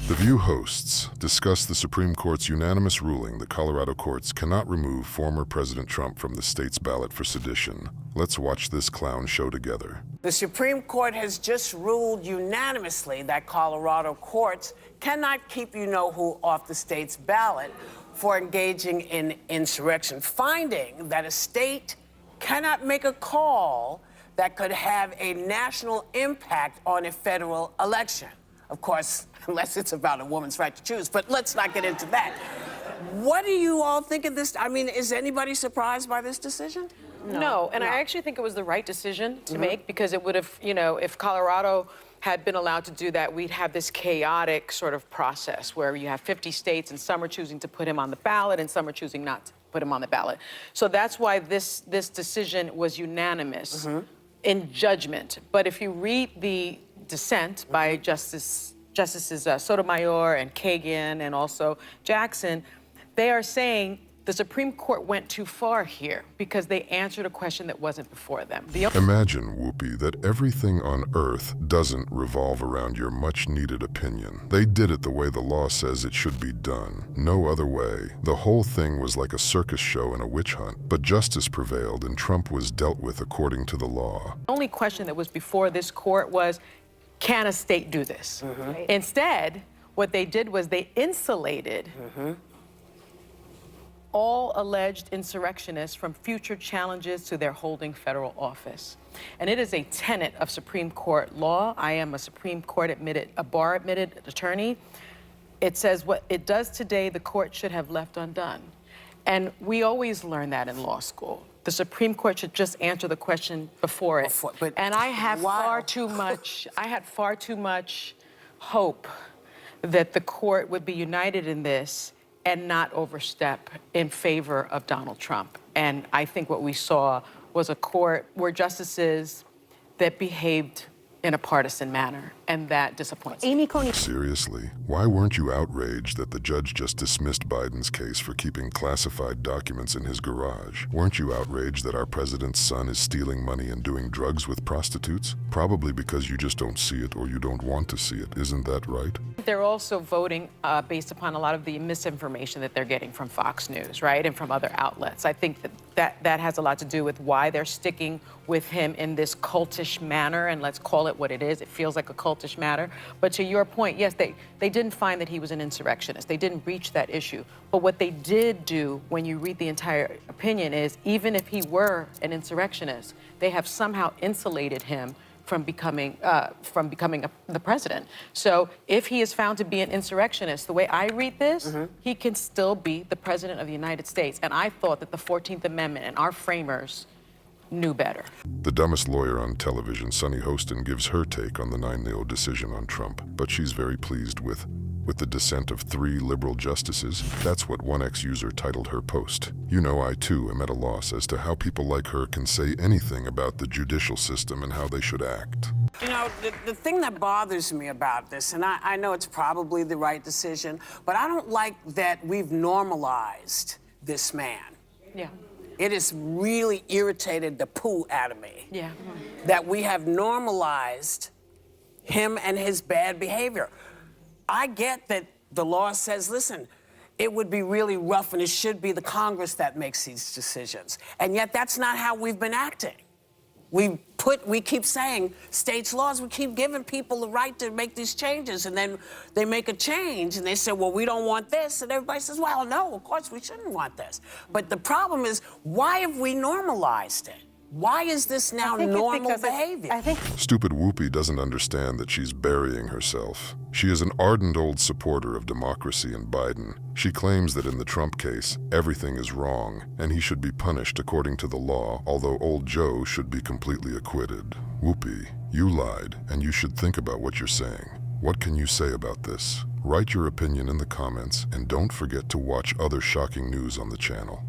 The View hosts discuss the Supreme Court's unanimous ruling that Colorado courts cannot remove former President Trump from the state's ballot for sedition. Let's watch this clown show together. The Supreme Court has just ruled unanimously that Colorado courts cannot keep you-know-who off the state's ballot for engaging in insurrection, finding that a state cannot make a call that could have a national impact on a federal election. Of course, unless it's about a woman's right to choose, but let's not get into that. What do you all think of this? I mean, is anybody surprised by this decision? No, and I actually think it was the right decision to make, because it would have, you know, if Colorado had been allowed to do that, we'd have this chaotic sort of process where you have 50 states and some are choosing to put him on the ballot and some are choosing not to put him on the ballot. So that's why this decision was unanimous in judgment. But if you read the dissent by Justices Sotomayor and Kagan and also Jackson, they are saying the Supreme Court went too far here because they answered a question that wasn't before them. Imagine, Whoopi, that everything on Earth doesn't revolve around your much-needed opinion. They did it the way the law says it should be done. No other way. The whole thing was like a circus show and a witch hunt. But justice prevailed and Trump was dealt with according to the law. The only question that was before this court was, can a state do this? Instead, what they did was they insulated all alleged insurrectionists from future challenges to their holding federal office. And it is a tenet of Supreme Court law. I am a Supreme Court bar admitted attorney. It says what it does today, the court should have left undone. And we always learn that in law school. The Supreme Court should just answer the question before it. And I have far too much, I had far too much hope that the court would be united in this and not overstep in favor of Donald Trump. And I think what we saw was a court where justices that behaved in a partisan manner, and that disappoints me. Seriously, why weren't you outraged that the judge just dismissed Biden's case for keeping classified documents in his garage? Weren't you outraged that our president's son is stealing money and doing drugs with prostitutes? Probably because you just don't see it or you don't want to see it, isn't that right? They're also voting based upon a lot of the misinformation that they're getting from Fox News, right, and from other outlets. I think that has a lot to do with why they're sticking with him in this cultish manner, and let's call it what it is. It feels like a cultish matter. But to your point, yes, they didn't find that he was an insurrectionist. They didn't reach that issue. But what they did do, when you read the entire opinion, is even if he were an insurrectionist, they have somehow insulated him from becoming the president. So if he is found to be an insurrectionist, the way I read this, he can still be the president of the United States. And I thought that the 14th Amendment and our framers knew better. The dumbest lawyer on television, Sunny Hostin, gives her take on the 9-0 decision on Trump, but she's very pleased with the dissent of 3 liberal justices. That's what one ex-user titled her post. You know, I too am at a loss as to how people like her can say anything about the judicial system and how they should act. You know, the thing that bothers me about this, and I know it's probably the right decision, but I don't like that we've normalized this man. Yeah. It has really irritated the poo out of me. Yeah. That we have normalized him and his bad behavior. I get that the law says, listen, it would be really rough and it should be the Congress that makes these decisions. And yet that's not how we've been acting. We keep saying states' laws, we keep giving people the right to make these changes, and then they make a change and they say, well, we don't want this, and everybody says, well, no, of course we shouldn't want this. But the problem is, why have we normalized it? Why is this now normal behavior? Stupid Whoopi doesn't understand that she's burying herself. She is an ardent old supporter of democracy and Biden. She claims that in the Trump case, everything is wrong, and he should be punished according to the law, although old Joe should be completely acquitted. Whoopi, you lied, and you should think about what you're saying. What can you say about this? Write your opinion in the comments, and don't forget to watch other shocking news on the channel.